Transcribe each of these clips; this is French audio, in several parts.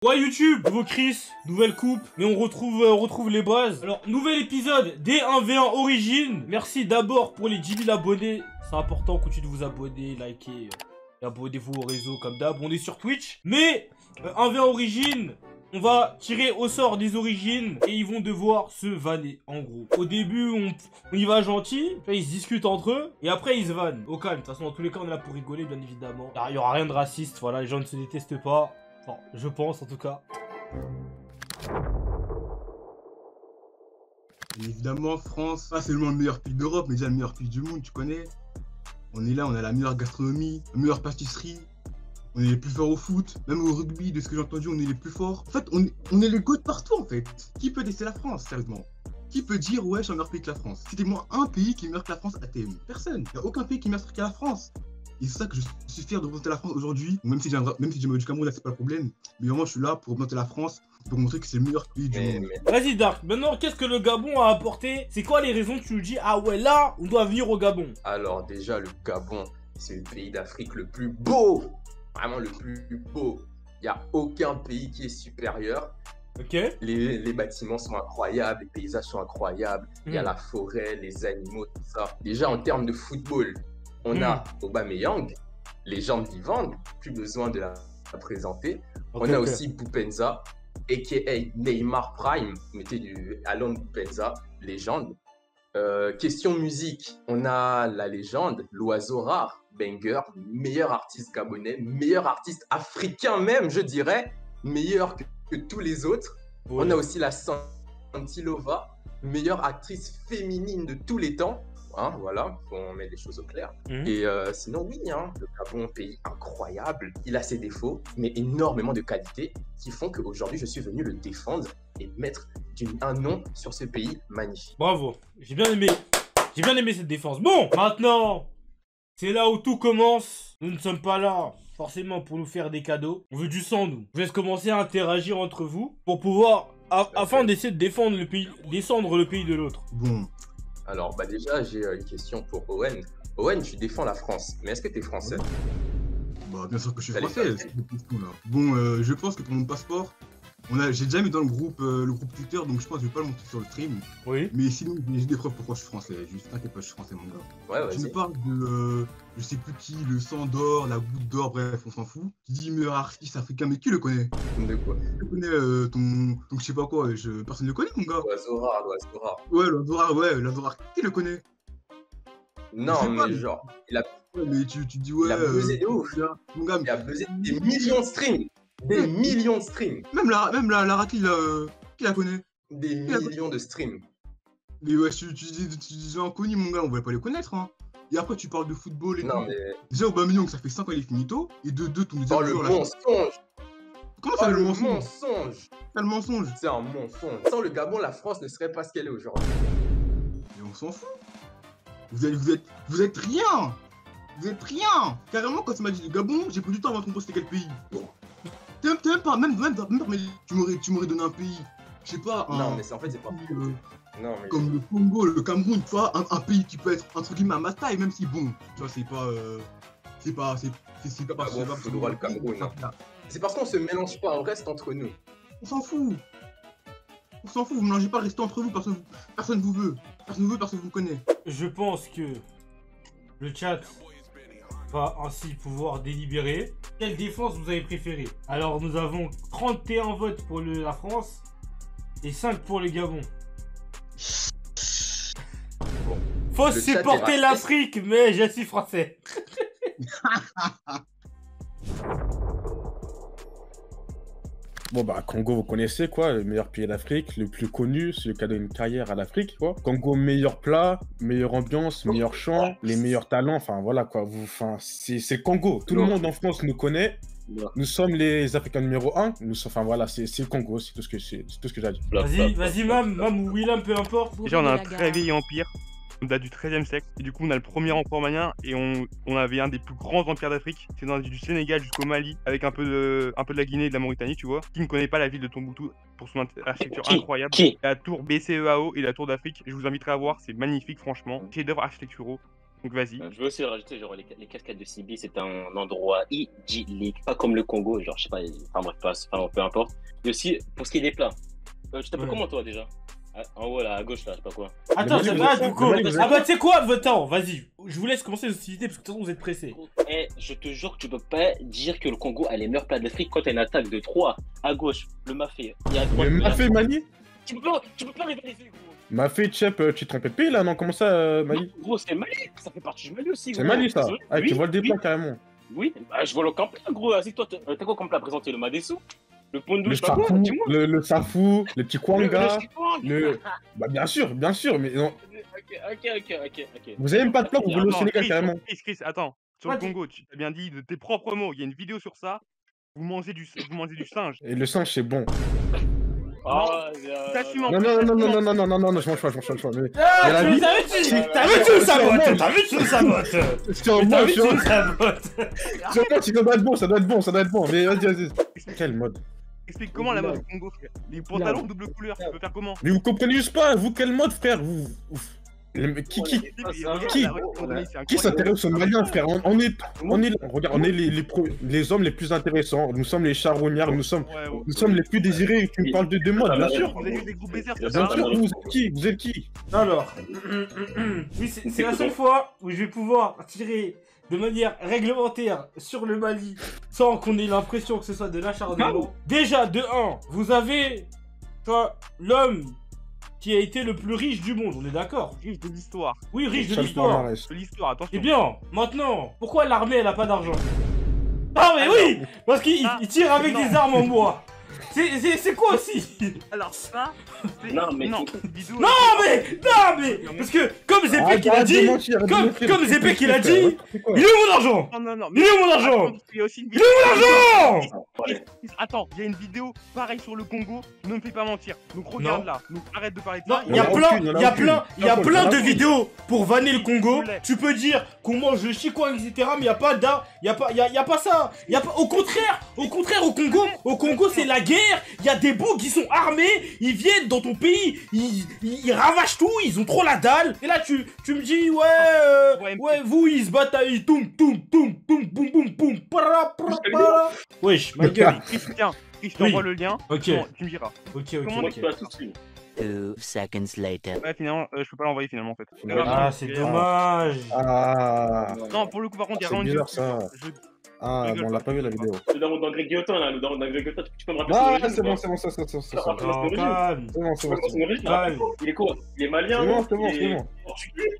Ouais YouTube, nouveau Chris, nouvelle coupe, mais on retrouve les bases. Alors, nouvel épisode des 1v1 Origine. Merci d'abord pour les 10 000 abonnés. C'est important, continuez de vous abonner, liker, et abonnez-vous au réseau comme d'hab. On est sur Twitch. Mais, 1v1 Origine, on va tirer au sort des origines et ils vont devoir se vanner, en gros. Au début, on y va gentil, puis ils se discutent entre eux, et après ils se vannent. Au calme, de toute façon, dans tous les cas, on est là pour rigoler, bien évidemment. Il n'y aura rien de raciste, voilà, les gens ne se détestent pas. Bon, je pense en tout cas. Et évidemment, France, pas seulement le meilleur pays d'Europe, mais déjà le meilleur pays du monde, tu connais. On est là, on a la meilleure gastronomie, la meilleure pâtisserie. On est les plus forts au foot, même au rugby, de ce que j'ai entendu, on est les plus forts. En fait, on est les GOAT partout, en fait. Qui peut tester la France, sérieusement? Qui peut dire, ouais, je suis un meilleur pays que la France? Citez-moi un pays qui est meilleur que la France à TM. Personne. Il n'y a aucun pays qui est meilleur que la France. Et c'est ça que je suis fier de représenter la France aujourd'hui. Même si j'ai du Cameroun, là, c'est pas le problème. Mais vraiment, je suis là pour représenter la France, pour montrer que c'est le meilleur pays du monde. Vas-y, Dark. Maintenant, qu'est-ce que le Gabon a apporté? C'est quoi les raisons que tu nous dis, ah ouais, là, on doit venir au Gabon? Alors, déjà, le Gabon, c'est le pays d'Afrique le plus beau. Vraiment le plus beau. Il n'y a aucun pays qui est supérieur. Ok. Les bâtiments sont incroyables, les paysages sont incroyables. Il y a la forêt, les animaux, tout ça. Déjà, en termes de football, on a Aubameyang, légende vivante, plus besoin de la présenter. On a aussi Boupenza, a.k.a. Neymar Prime, mettez du Alon Boupenza, légende. Question musique, on a la légende, l'oiseau rare, Banger, meilleur artiste gabonais, meilleur artiste africain même, je dirais, meilleur que tous les autres. Ouais. On a aussi la Santilova, meilleure actrice féminine de tous les temps. Hein, voilà, on met les choses au clair. Et sinon, oui, hein, le Gabon, pays incroyable, il a ses défauts, mais énormément de qualités qui font qu'aujourd'hui, je suis venu le défendre et mettre un nom sur ce pays magnifique. Bravo, j'ai bien aimé cette défense. Bon, maintenant, c'est là où tout commence. Nous ne sommes pas là forcément pour nous faire des cadeaux. On veut du sang, nous. Je laisse commencer à interagir entre vous pour pouvoir, afin d'essayer de défendre le pays, descendre le pays de l'autre. Bon. Alors, bah déjà, j'ai une question pour Owen. Owen, tu défends la France, mais est-ce que tu es français? Bah, bien sûr que je suis français. Bon, je pense que pour mon passeport, j'ai déjà mis dans le groupe Twitter, donc je pense que je vais pas le montrer sur le stream. Oui. Mais sinon, j'ai des preuves pourquoi je suis français. Juste, t'inquiète pas, je suis français, mon gars. Ouais, tu me parles de, je sais plus qui, le sang d'or, la goutte d'or, bref, on s'en fout. Tu dis meilleur artiste africain, mais qui le connaît? De quoi? Tu connais ton je sais pas quoi, personne ne le connaît, mon gars. L'oiseau rare, l'oiseau rare. Ouais, l'oiseau rare, qui le connaît? Non, mais genre, il a... Ouais, mais tu dis ouais... Il a buzzé de ouf. Mon gars, il a buzzé des millions de streams. Des millions de streams. Même la Raki, qui la connaît? Des millions de streams. Mais ouais, tu dis inconnu, mon gars, on va pas les connaître, hein. Et après, tu parles de football et tout. Non, mais... Déjà, Aubameyang, ça fait 5 ans il est finito. Et de deux, ton Oh, le mensonge. Comment ça, le mensonge? C'est le mensonge. C'est un mensonge. Sans le Gabon, la France ne serait pas ce qu'elle est aujourd'hui. Mais on s'en fout. Vous êtes rien. Vous êtes rien. Carrément, quand tu m'as dit le Gabon, j'ai pris du temps avant de comprendre c'était quel pays. T'es même pas, même mais tu m'aurais donné un pays. Je sais pas. Non, mais en fait, c'est pas. Non, mais... Comme le Congo, le Cameroun, tu vois, un pays qui peut être entre guillemets à ma taille, même si bon, tu vois, c'est pas le droit le Cameroun. C'est parce qu'on se mélange pas, on reste entre nous. On s'en fout. On s'en fout, vous mélangez pas, restez entre vous, personne vous veut. Personne vous connaît. Je pense que le chat va ainsi pouvoir délibérer. Quelle défense vous avez préférée? Alors nous avons 31 votes pour la France et 5 pour le Gabon. Bon. Faut supporter l'Afrique, mais je suis français. Bon bah Congo vous connaissez quoi, le meilleur pays d'Afrique, le plus connu, celui qui a donné une carrière à l'Afrique quoi. Congo meilleur plat, meilleure ambiance, meilleur chant, les meilleurs talents, enfin voilà quoi, c'est Congo. Tout le monde en France nous connaît. Nous sommes les Africains numéro 1, enfin voilà, c'est le Congo, c'est tout ce que j'ai à dire. Vas-y Mam ou Willam, peu importe. Déjà on a un très vieil empire. On date du XIIIe siècle, et du coup on a le premier empire malien, et on avait un des plus grands empires d'Afrique, c'est du Sénégal jusqu'au Mali, avec un peu de la Guinée et de la Mauritanie, tu vois. Qui ne connaît pas la ville de Tombouctou pour son architecture incroyable. La tour BCEAO et la tour d'Afrique, je vous inviterai à voir, c'est magnifique franchement, chef-d'œuvre architecturaux. Donc vas-y. Je veux aussi rajouter, genre, les cascades de Sibi, c'est un endroit idyllique, pas comme le Congo, genre, je sais pas, enfin bref, peu importe. Et aussi, pour ce qui est des plats, tu t'appelles comment toi déjà? En haut là, à gauche là, je sais pas quoi. Attends, Mais c'est Mali, vrai, du coup. Ah bah, tu sais quoi, attends, vas-y. Je vous laisse commencer les hostilités parce que de toute façon, vous êtes pressés. Eh, je te jure que tu peux pas dire que le Congo a les meilleurs plats d'Afrique quand t'as une attaque de 3 à gauche, le mafé. Et à droite, Mais Mafé, Mali tu peux pas rivaliser, gros. Mafé, Tchep, tu te trompais de pays là, non? Comment ça, Mali? Gros, c'est Mali, ça fait partie du Mali aussi, C'est gros. Mali ça. Oui, Ah, tu vois le oui, débat carrément. Oui, bah, je vois aucun plat, gros. Assis-toi, t'as quoi comme plat présenté? Le madessou? Le pont de Le douche, pas quoi? safou, Dis-moi. le safou, le petit kwanga, chikwang. Bah bien sûr, mais non. Ok. Vous avez même pas de plan, vous voulez au Attends, Sénégal carrément. Chris, attends. Sur Ouais, le Congo, tu as bien dit de tes propres mots. Il y a une vidéo sur ça. Vous mangez du singe. Et le singe c'est bon. Ah, T'assumes en Non, plus, non, non, t'assumes non, en non, non, non, non, non, je mange pas. Mais... Ah, Et la vie- t'as vu, tu le sabotes. T'as vu, tu le sabotes. C'est en Mais t'as mode, vu, tu tu vois. le sabotes. Ça doit être bon, ça doit être bon. Mais vas-y. Quel mode? Explique comment la mode du Congo, frère. Les pantalons double couleur, tu peux faire comment? Mais vous comprenez juste pas, vous quel mode frère? Qui s'intéresse aux Maliens, frère? On est les hommes les plus intéressants. Nous sommes les charognards, nous sommes les plus désirés. Tu me parles de mode, bien sûr. Vous avez eu des groupes baisers, Bien sûr, vous êtes qui? Vous êtes qui? Alors, oui, c'est la seule fois où je vais pouvoir tirer de manière réglementaire sur le Mali sans qu'on ait l'impression que ce soit de l'acharnement. Déjà, de 1, vous avez, toi, l'homme qui a été le plus riche du monde, on est d'accord? Riche de l'histoire. Oui, riche de Charles l'histoire. Palmarès. De l'histoire, attention. Eh bien, maintenant, pourquoi l'armée elle a pas d'argent? Ah mais oui, parce qu'il tire avec non. des armes en bois. C'est quoi aussi? Alors ça, c'est... Non, mais- Bidou, Non mais parce que comme Zepek il a dit, comme Zepek il a dit, il est où mon argent? Non, Il est où mon argent? Attends, il y a aussi une Il est où mon argent? Attends, il y a une vidéo pareil sur le Congo, ne me fais pas mentir. Donc regarde Non. là, donc arrête de parler de Non, ça. il y a plein de aucune. vidéos pour vanner le Congo. Tu peux dire qu'on mange le chikwang, etc. Mais il y a pas ça. Y a pas, au contraire, au Congo, c'est la guerre. Il y a des boucs qui sont armés. Ils viennent dans ton pays. Ils ravagent tout. Ils ont trop la dalle. Et là, tu me dis, ouais, vous, ils se battent. Ils toum, boum, boum, para. Wesh, ma gueule. Chris, tiens, Chris, je t'envoie Oui. le lien. Ok. Bon, tu me diras. Ok. Comment tu vas tout de suite? 2 seconds later. Ouais, finalement, je peux pas l'envoyer finalement en fait. Ah, c'est dommage. Ah, Non, pour le coup, par contre, il y a c'est vraiment bizarre ça. Je- Ah, bon, on l'a pas vu la vidéo. Le daron d'André Guillotin, là, le daron d'André Guillotin, tu peux me rappeler Ah, son origine, c'est ou bon, pas? c'est bon. Non, calme. Tu peux me rappeler son origine, là? Calme. Il est quoi? Il est malien? C'est bon. Il est portugais?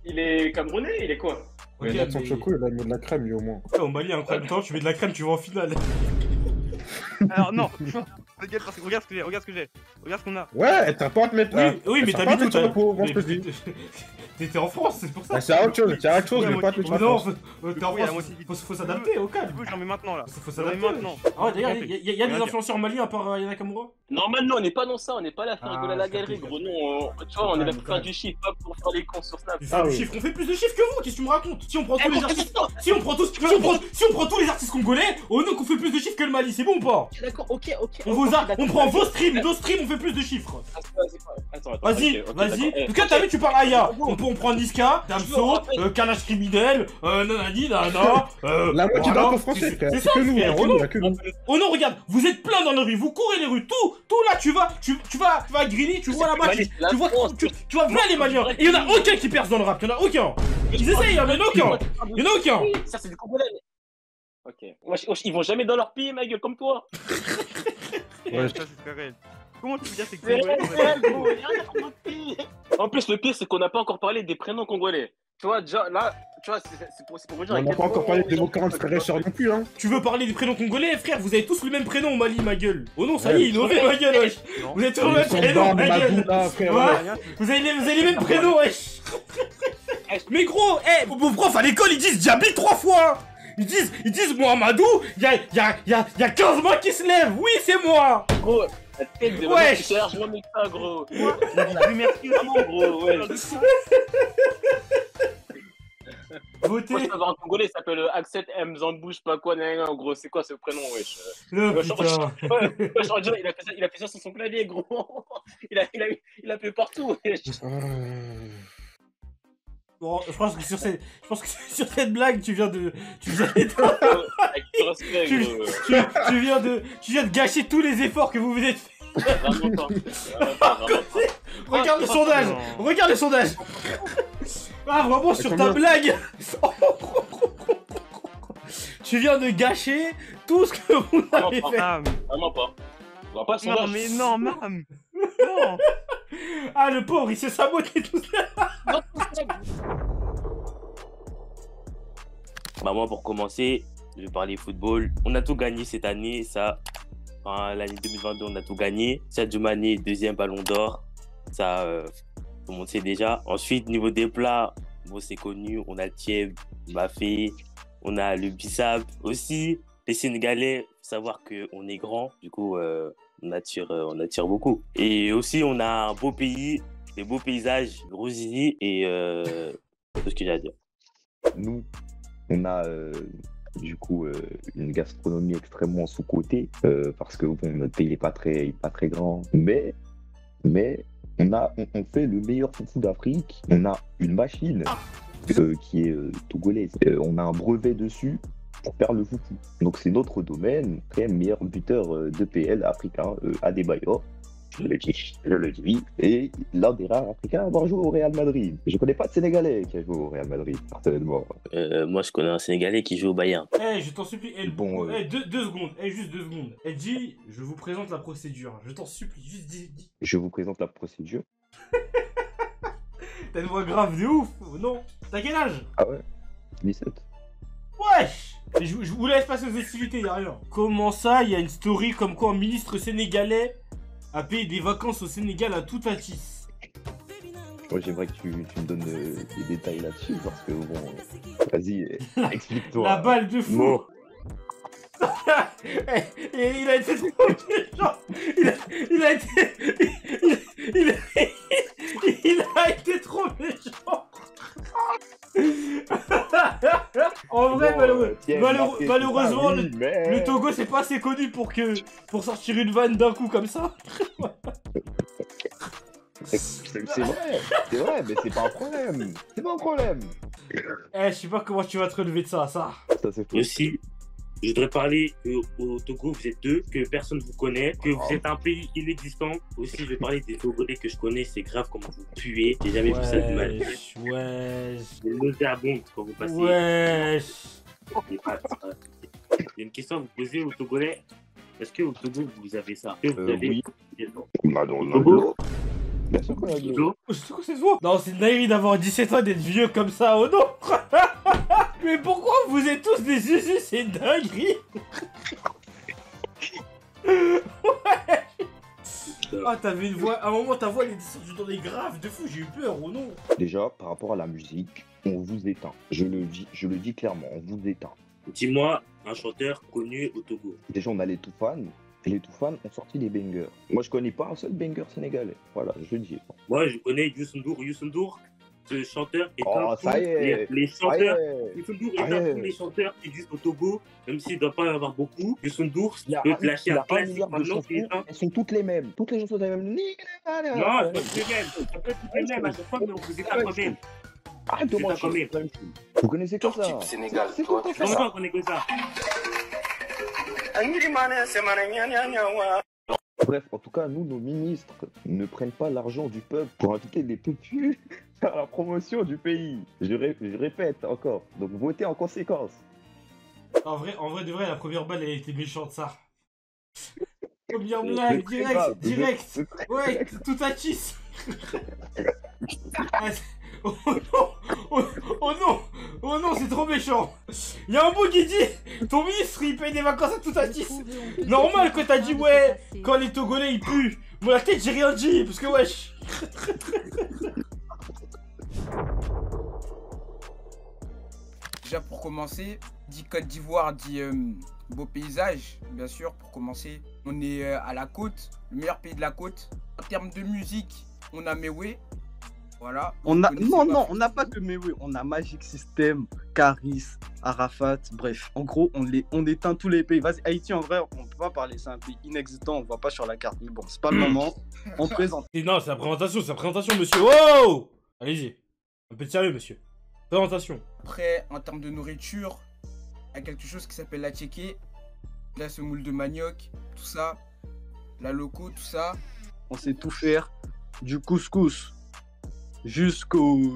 Il est camerounais? Il est quoi? Ok, Il a son mais- choco, il a mis de la crème, lui, au moins. Au Mali, incroyable temps, tu mets de la crème, tu vas en finale. Alors, non, regarde ce que j'ai. Regarde ce qu'on a. Ouais, t'as pas à te mettre. Oui, mais t'as t'habites où, sur toi? la peau, moi, je te dis. T'étais en France, c'est pour ça. Ah, c'est autre chose, je vais pas te mettre sur la Non, peau. t'es en Oui, à la France, moitié. faut s'adapter, au Tu calme. veux, j'en mets maintenant là. Faut J'en mets s'adapter. maintenant. Ah ouais, d'ailleurs, Regarde, il y a des regarde. influenceurs maliens à part Yana Kamura? Normalement, on n'est pas dans ça, on n'est pas là à faire Ah, rigoler à la je capte, galerie, je gros. capte. Non, tu vois, on est là pour Calme. faire du chiffre, pas pour faire les cons sur Snap. Tu fais du oui. chiffre, on fait plus de chiffres que vous, qu'est-ce que tu me racontes? Si on prend tous Eh, les bon, artistes, attends, si on prend tous les artistes congolais, on nous qu'on fait plus de chiffres que le Mali, c'est bon ou pas? D'accord, ok. On prend vos streams, nos streams, on fait plus de chiffres. Attends, Vas-y, ok, vas-y. d'accord. Parce que t'as vu, tu parles Aya. On prend Niska, Damso, Kalash criminel, nanani, nana. La moitié voilà. d'un français, frère. C'est C'est ça, que nous, frère, il y a que nous. Oh non, regarde, vous êtes plein dans les rues, vous courez les rues, tout là, tu vas à Grigny, tu vois là-bas, tu vois plein les Maliens. Et y'en a aucun qui perce dans le rap, y'en a aucun. Ils essayent, hein, mais y'en a aucun. Ça, c'est des Congolais. Ok. Wesh, ils vont jamais dans leur pays, ma gueule, comme toi. Ouais. Ça, c'est très réel. Comment tu peux dire que c'est C'est congolais réel, gros, y a rien dans notre pays. En plus, le pire, c'est qu'on n'a pas encore parlé des prénoms congolais. Tu vois, déjà, là, tu vois, c'est pour vous dire. On n'a pas encore parlé de vos 40 frères et sœurs non plus, hein. Tu veux parler des prénoms congolais, frère? Vous avez tous le même prénom au Mali, ma gueule. Oh non, ça y Ouais, est, innové, ma gueule, wesh. Non. Vous avez tous le Ils même sont prénom, dans ma gueule. Madoula, frère. Ouais. Vous avez les mêmes prénoms, wesh. Mais gros, vos profs à l'école, ils disent Diaby 3 fois. Ils disent Mohamedou, y'a 15 mois qui se lèvent. Oui, c'est moi. Gros, la tête de Wesh. c'est largement mieux que ça, gros. Oui, merci. Vraiment, gros, ouais. Votez Moi, je peux avoir un Congolais, il s'appelle Axel M. Zambou, je sais pas quoi, nan, nan, gros, c'est quoi ce prénom, wesh? le Ouais, putain. Ouais, je crois déjà, il a fait ça sur son clavier, gros. Il a fait partout, wesh. Bon, je pense que sur cette blague, tu viens de... Avec tout respect, Tu, gros. tu viens de gâcher tous les efforts que vous vous êtes fait. Vraiment pas. Vraiment pas, vraiment pas. Regarde le sondage. non. Regarde le sondage. Ah, vraiment, sur ta combien blague. Tu viens de gâcher tout ce que vous avez fait. Mam. Vraiment pas. On va pas le Non, sondage. mais non, Mam. Non. Ah, le pauvre, il s'est saboté tout ça. Bah moi pour commencer, je vais parler football. On a tout gagné cette année, ça. Enfin, l'année 2022, on a tout gagné. Sadio Mané, deuxième ballon d'or. Ça, tout le monde sait déjà. Ensuite, niveau des plats, bon, c'est connu. On a le tieb, le mafé, on a le bissap aussi. Les Sénégalais, faut savoir qu'on est grand. Du coup, on attire beaucoup. Et aussi, on a un beau pays, des beaux paysages, gros zizi et tout ce que j'ai à dire. Nous, on a du coup une gastronomie extrêmement sous-cotée parce que bon, notre pays n'est pas très grand. Mais on fait le meilleur foufou d'Afrique. On a une machine qui est togolaise. On a un brevet dessus pour faire le foufou. Donc c'est notre domaine. Très meilleur buteur de PL africain, Adebayor. Je le dis. Et l'un des rares Africains à avoir joué au Real Madrid. Je connais pas de Sénégalais qui a joué au Real Madrid, personnellement. Moi, je connais un Sénégalais qui joue au Bayern. Eh, je t'en supplie. Eh, Bon, deux secondes. Eh, juste 2 secondes. Eh, dis, je vous présente la procédure. Je t'en supplie. Juste dis. Je vous présente la procédure. T'as une voix grave de ouf. Non. T'as quel âge? Ah ouais 17. Wesh. Je vous laisse passer aux festivités, y'a rien. Comment ça, il y a une story comme quoi un ministre sénégalais a payé des vacances au Sénégal à tout Atis? Moi, j'aimerais que tu me donnes des détails là-dessus parce que bon, vas-y, explique-toi. La balle de fou. Bon. Et il a été trop méchant. Il a été trop méchant. En vrai, malheureusement, le Togo c'est pas assez connu pour sortir une vanne d'un coup comme ça. C'est vrai, mais c'est pas un problème. C'est pas un problème. Eh, je sais pas comment tu vas te relever de ça. Ça, c'est faux. Aussi, je voudrais parler qu'au Togo, vous êtes deux, que personne ne vous connaît, que vous êtes un pays inexistant. Aussi, je vais parler des Togolais que je connais, c'est grave comment vous puez. J'ai jamais vu ça de mal. Wesh. Vous nauséabonde quand vous passez. Wesh. J'ai une question à vous poser aux Togolais. Est-ce qu'au Togo, vous avez ça? Est-ce que vous avez Oui. Au Togo. Bien sûr qu'on a dit. Togo C'est quoi cette voix? Non, c'est une dinguerie d'avoir 17 ans et d'être vieux comme ça, oh non. Mais pourquoi vous êtes tous des usus? C'est une dinguerie. Ouais. Ah, t'avais une voix... À un moment, ta voix, elle est descendue dans les graves de fou, j'ai eu peur, oh non. Déjà, par rapport à la musique, on vous éteint. Je le dis clairement, on vous éteint. Dis-moi un chanteur connu au Togo. Déjà, on a les Toufan. Les Toufan ont sorti des bangers. Moi, je connais pas un seul banger sénégalais. Voilà, je le dis. Moi, je connais Youssou N'Dour. Youssou N'Dour, ce chanteur est Oh, un ça y est. les chanteurs. Ah, yeah. Youssou N'Dour est Ah, un yeah. tous les chanteurs qui existent au Togo, même s'il ne doit pas y en avoir beaucoup. Youssou N'Dour Il y a peut te lâcher il y un a un classique milliard de maintenant qui est chansons, un. elles sont toutes les mêmes. Toutes les chansons sont les mêmes. Non, c'est pas toutes les mêmes. Ça peut être toutes les mêmes à chaque fois, mais on faisait ça quand même. Arrête de C'est mentir. ça quand même. Vous connaissez que ça. Sénégal, C'est toi, tout à tu fait Comment ça. ça qu'on est que ça? Bref, en tout cas, nous, nos ministres ne prennent pas l'argent du peuple pour inviter les pupus à la promotion du pays. Je répète encore. Donc, votez en conséquence. En vrai, de vrai, la première balle, elle était méchante, ça. Première C'est blague, très grave. direct. C'est très Ouais, grave. tout à kiss. Ah, oh non, oh non, c'est trop méchant. Il y a un mot qui dit, ton ministre il paye des vacances à tout à kiss. Normal que t'as dit ouais, quand les Togolais ils puent. Moi la tête j'ai rien dit, parce que wesh. Déjà pour commencer, dit Côte d'Ivoire, dit beau paysage, bien sûr, pour commencer. On est à la côte, le meilleur pays de la côte. En termes de musique, on a Mewé. Voilà. On a... Vous connaissez Non, pas non, on n'a pas que Mewé, on a Magic System, Caris, Arafat, bref. En gros, on éteint tous les pays. Vas-y, Haïti, en vrai, on peut pas parler, c'est un pays inexistant, on le voit pas sur la carte. Mais bon, c'est pas le moment, on présente. Et non, c'est la présentation, monsieur. Wow. Allez-y. Un peu de sérieux, monsieur. Présentation. Après, en termes de nourriture, il y a quelque chose qui s'appelle la tchéké. La semoule de manioc, tout ça. La loco, tout ça. On sait tout faire. Du couscous jusqu'au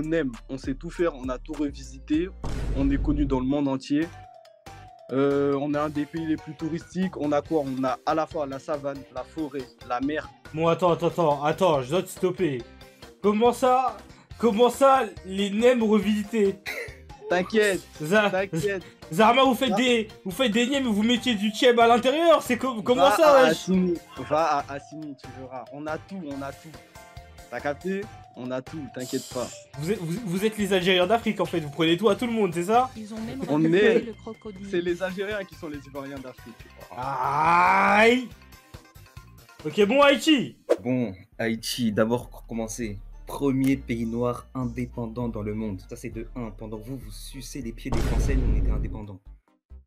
nem. On sait tout faire, on a tout revisité. On est connu dans le monde entier. On est un des pays les plus touristiques. On a quoi? On a à la fois la savane, la forêt, la mer. Bon, attends, je dois te stopper. Comment ça, les nems revisités? T'inquiète, t'inquiète. Zarma, vous faites des nems et vous mettiez du tchèb à l'intérieur? C'est comment ça, wesh? Va à Assini, tu verras. On a tout. T'as capté? On a tout, t'inquiète pas. Vous êtes les Algériens d'Afrique en fait, vous prenez tout à tout le monde, c'est ça? Ils ont même On récupéré est- le crocodile. C'est les Algériens qui sont les Ivoiriens d'Afrique. Aïe. Ok, bon, Haïti. Bon, Haïti, d'abord pour commencer. Premier pays noir indépendant dans le monde. Ça c'est de 1. Pendant que vous sucez les pieds des Français, nous on était indépendants.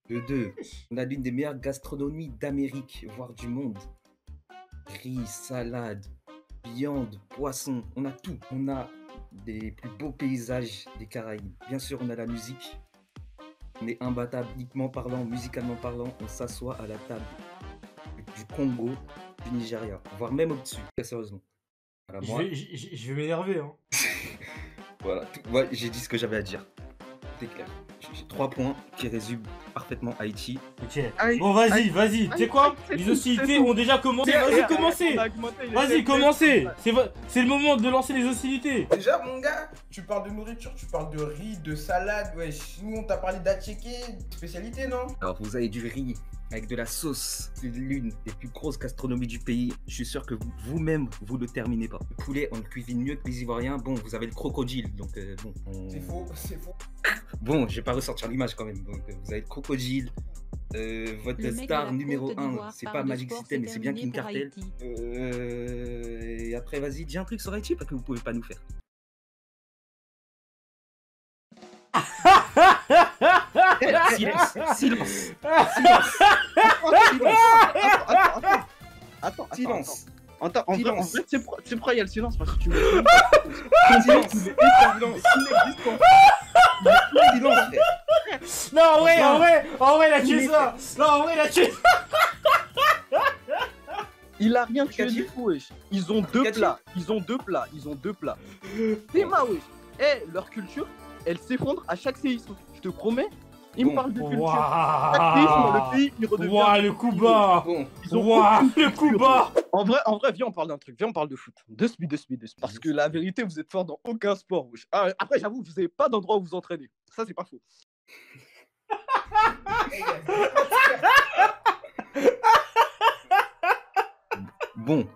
De 2. On a l'une des meilleures gastronomies d'Amérique, voire du monde. Riz, salade, viande, poisson, on a tout. On a des plus beaux paysages des Caraïbes. Bien sûr, on a la musique. On est imbattable, ethniquement parlant, musicalement parlant. On s'assoit à la table du Congo, du Nigeria, voire même au-dessus, très sérieusement. Voilà, moi, Je vais m'énerver, hein. voilà, ouais, j'ai dit ce que j'avais à dire. C'est clair. J'ai 3 points qui résument parfaitement Haïti. Ok. Bon, vas-y. Tu sais quoi? Les hostilités ont déjà commencé. Vas-y, commencez. Vas-y, commencez. C'est le moment de lancer les hostilités. Déjà, mon gars, tu parles de nourriture, tu parles de riz, de salade. Wesh, nous on t'a parlé d'atchéké, spécialité, non? Alors, vous avez du riz avec de la sauce. C'est l'une des plus grosses gastronomies du pays. Je suis sûr que vous-même, vous le terminez pas. Le poulet, on le cuisine mieux que les Ivoiriens. Bon, vous avez le crocodile, donc bon. C'est faux, c'est faux. Bon, je vais pas ressortir l'image quand même. Donc, vous avez le crocodile. Votre Le mec star de la numéro Côte 1, d'Ivoire c'est parle pas de Magic sport, System, mais c'est c'est bien terminé King pour Cartel. Haïti. Et après, vas-y, dis un truc sur Haïti parce que vous pouvez pas nous faire. Silence. Attends. Silence. En vrai, tu sais pourquoi il y a le silence? Parce que tu me Silence. Silence. Non, en vrai, la tué ça. Non, en vrai, la tué. Il a rien tué du tout, wesh. Ils ont deux plats. Théma, wesh. Leur culture, elle s'effondre à chaque séisme. Je te promets. Ils me parlent de culture. Chaque séisme, le pays, il redevient. Waouh, le coup bas. Waouh, le coup bas. En vrai, viens, on parle d'un truc. Viens, on parle de foot. De speed. Parce que la vérité, vous êtes fort dans aucun sport, wesh. Après, j'avoue, vous n'avez pas d'endroit où vous entraînez. Ça, c'est pas faux. Bon,